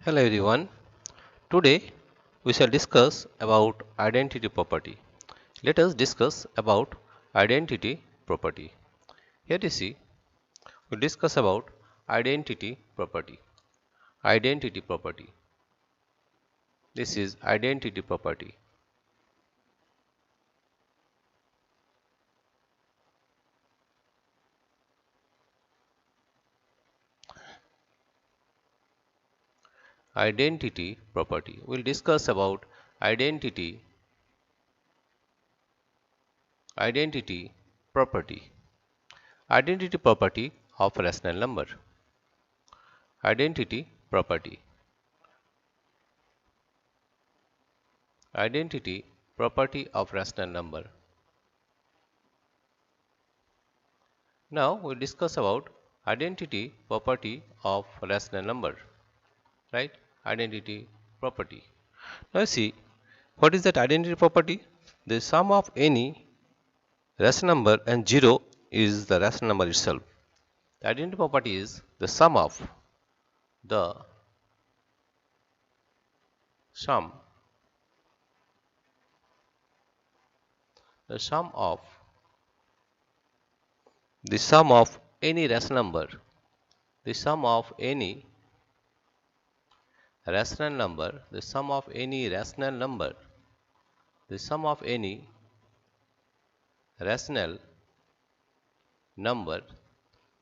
Hello everyone. Today we shall discuss about identity property. Let us discuss about identity property. Here you see, we discuss about identity property. Identity property. This is identity property. Identity property. We'll discuss about identity identity property. Identity property of rational number. Identity property. Identity property of rational number. Now we discuss about identity property of rational number, right? Identity property. Now see, what is that identity property? The sum of any rational number and 0 is the rational number itself. The identity property is the sum of the sum the sum of the sum of any rational number, the sum of any rational number, the sum of any rational number, the sum of any rational number,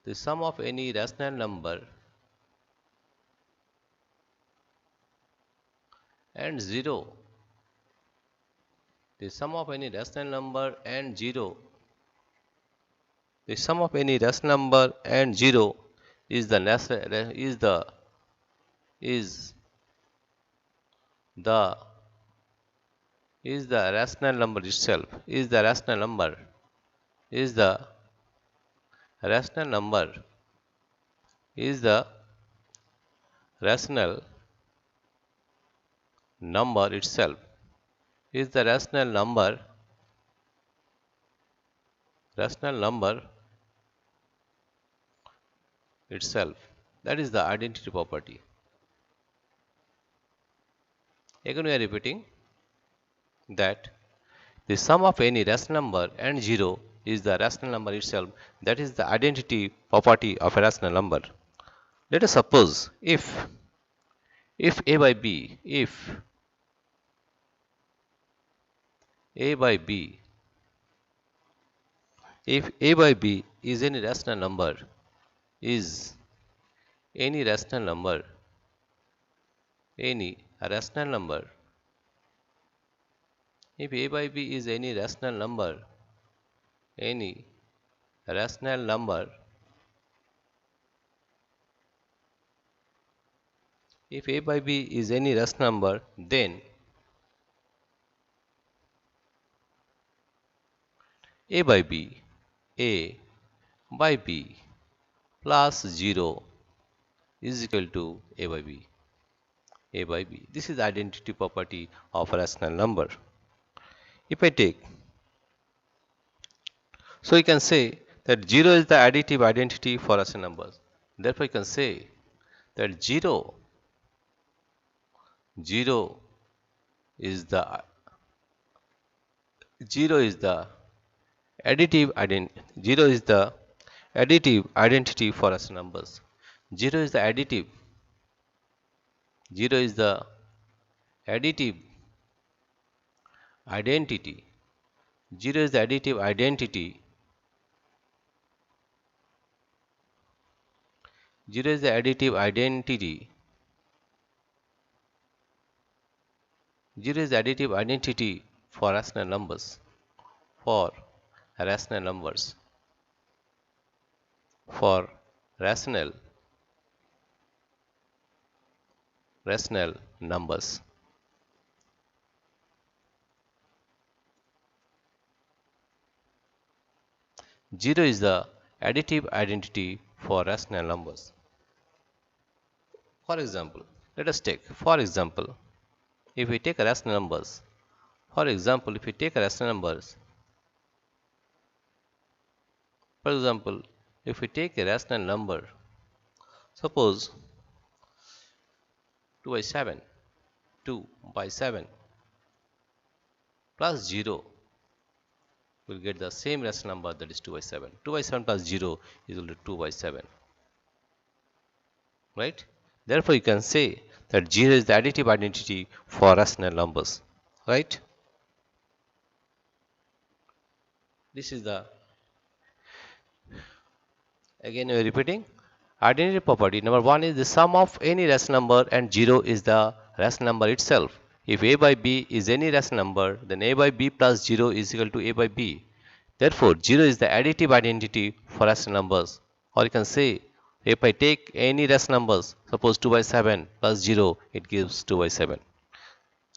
the sum of any rational number and 0, the sum of any rational number and 0, the sum of any rational number and 0 is the is the is the rational number itself, is the rational number, is the rational number, is the rational number itself, is the rational number itself. That is the identity property. Again we are repeating that the sum of any rational number and 0 is the rational number itself. That is the identity property of a rational number. Let us suppose if a by b, if a by b, if a by b is any rational number, is any rational number, any rational number, if a by b is any rational number, any rational number, if a by b is any rational number, then a by b, a by b plus 0 is equal to a by b, a by b. This is the identity property of a rational number. If I take, so you can say that 0 is the additive identity for rational numbers. Therefore, you can say that 0 is the 0 is the additive identity. 0 is the additive identity for rational numbers. 0 is the additive. 0 is the additive identity. 0 is the additive identity. 0 is the additive identity. 0 is the additive identity for rational numbers. For rational numbers. For rational numbers. Zero is the additive identity for rational numbers. For example, let us take, for example, if we take rational numbers, for example, if we take rational numbers, for example, if we take a rational number, suppose 2 by 7, 2 by 7 plus 0 will get the same rational number, that is 2 by 7. 2 by 7 plus 0 is equal to 2 by 7, right? Therefore, you can say that 0 is the additive identity for rational numbers, right? This is the, again we are repeating, identity property. Number 1 is the sum of any rational number and 0 is the rational number itself. If a by b is any rational number, then a by b plus 0 is equal to a by b. Therefore, 0 is the additive identity for rational numbers. Or you can say, if I take any rational numbers, suppose 2 by 7 plus 0, it gives 2 by 7.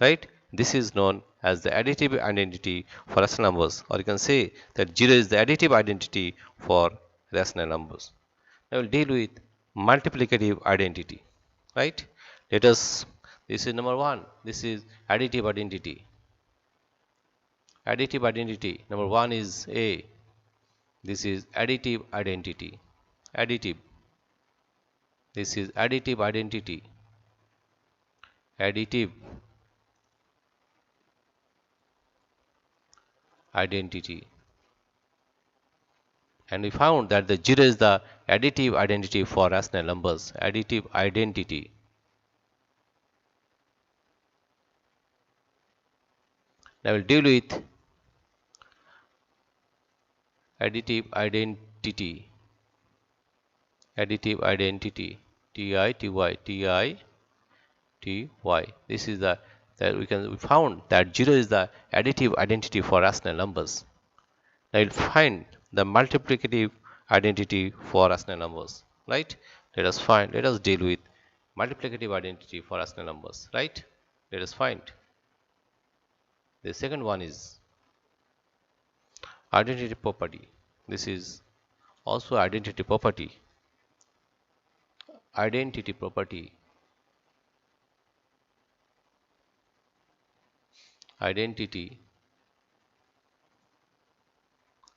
Right? This is known as the additive identity for rational numbers. Or you can say that 0 is the additive identity for rational numbers. Now, we will deal with multiplicative identity. Right? Let us, this is number 1. This is additive identity. Additive identity. Number 1 is A. This is additive identity. Additive. This is additive identity. Additive identity. And we found that the 0 is the additive identity for rational numbers. Additive identity. Now we'll deal with additive identity. Additive identity. TITY. This is the, that we found that 0 is the additive identity for rational numbers. Now we'll find the multiplicative identity for rational numbers, right? Let us deal with multiplicative identity for rational numbers, right? Let us find. The second one is identity property. This is also identity property. Identity property. Identity.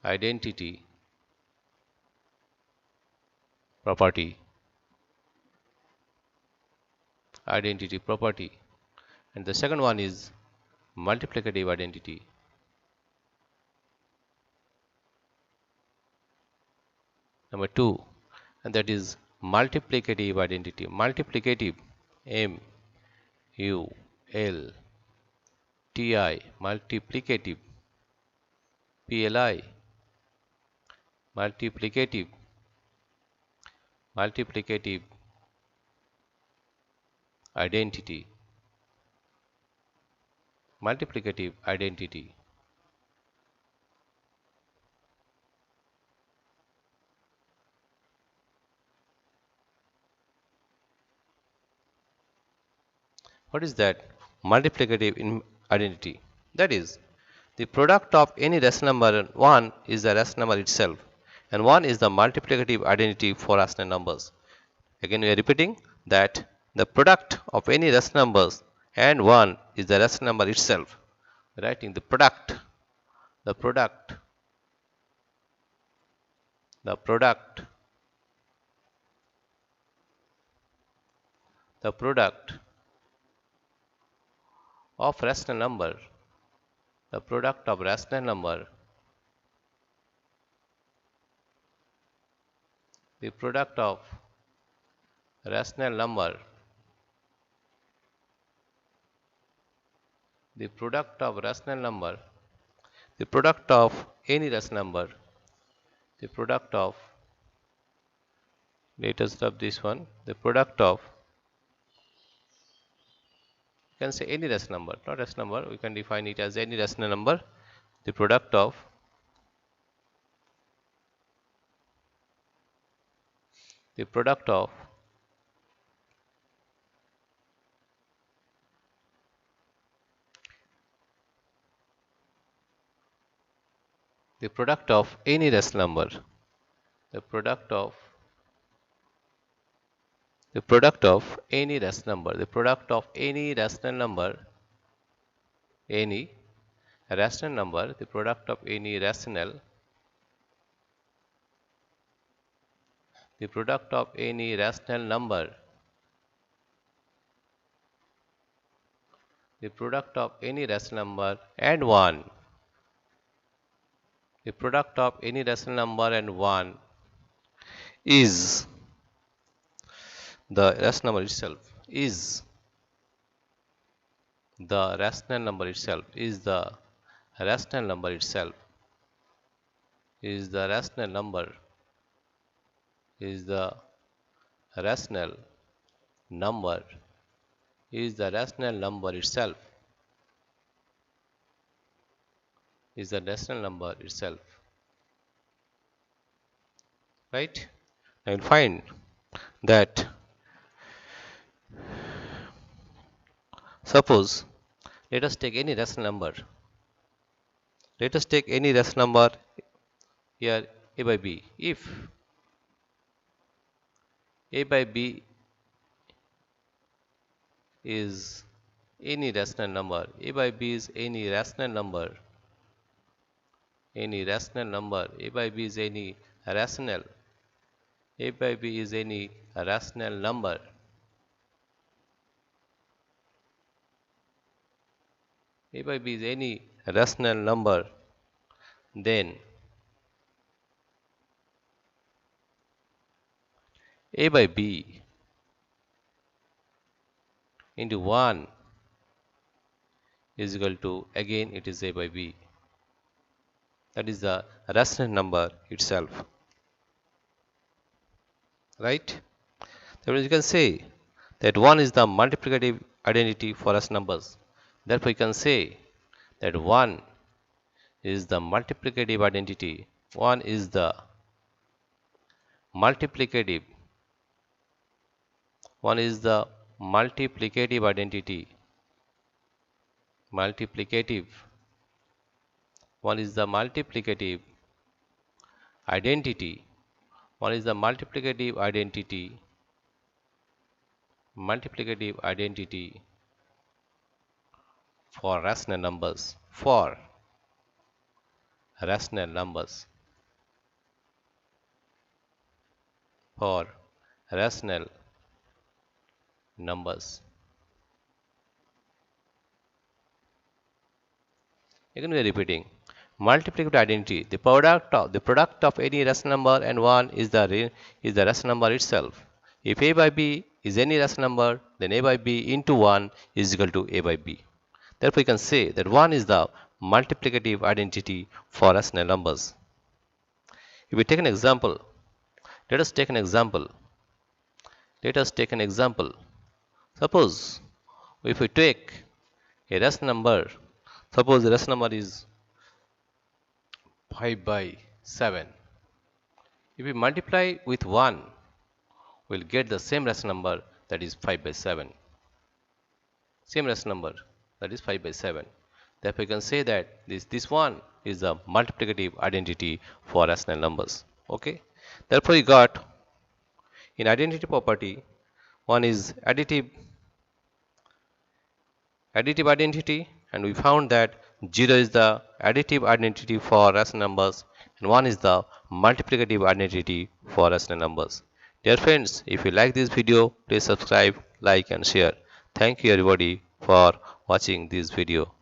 Identity property. Identity property. And the second one is multiplicative identity. Number 2, and that is multiplicative identity. Multiplicative, M U L T I, multiplicative, P L I, multiplicative, multiplicative identity. Multiplicative identity. What is that? Multiplicative identity. That is, the product of any rational number and 1 is the rational number itself, and 1 is the multiplicative identity for rational numbers. Again, we are repeating that the product of any rational numbers and 1 is the rational number itself. Writing the product, the product, the product, the product of rational number, the product of rational number, the product of rational number, the product of rational number, the product of any rational number, the product of, let us stop this one, the product of, you can say any rational number, not rational number, we can define it as any rational number, the product of, the product of the product of any rational number, the product of, the product of any rational number, the product of any rational number, any rational number, the product of any rational, the product of any rational number, the product of any rational number and 1, the product of any rational number and 1 is the rational number itself, is the rational number itself, is the rational number itself, is the rational number, is the rational number, is the rational number itself, is the rational number itself, right? I will find that, suppose, let us take any rational number. Let us take any rational number here, a by b. If a by b is any rational number, a by b is any rational number, any rational number, a by b is any rational, a by b is any rational number, a by b is any rational number, then a by b into 1 is equal to, again it is a by b. That is the rational number itself, right? Therefore, you can say that 1 is the multiplicative identity for rational numbers. Therefore, you can say that 1 is the multiplicative identity. 1 is the multiplicative. 1 is the multiplicative identity. Multiplicative. 1 is the multiplicative identity. 1 is the multiplicative identity. Multiplicative identity for rational numbers. For rational numbers. For rational numbers. Again we are repeating. Multiplicative identity. The product of any rational number and 1 is the rational number itself. If a by b is any rational number, then a by b into 1 is equal to a by b. Therefore, we can say that 1 is the multiplicative identity for rational numbers. If we take an example, let us take an example. Let us take an example. Suppose if we take a rational number, suppose the rational number is 5 by 7. If we multiply with 1, we will get the same rational number, that is 5 by 7. Same rational number, that is 5 by 7. Therefore, you can say that this one is the multiplicative identity for rational numbers. Okay. Therefore, you got in identity property, one is additive identity, and we found that 0 is the additive identity for rational numbers and 1 is the multiplicative identity for rational numbers. Dear friends, if you like this video, please subscribe, like and share. Thank you everybody for watching this video.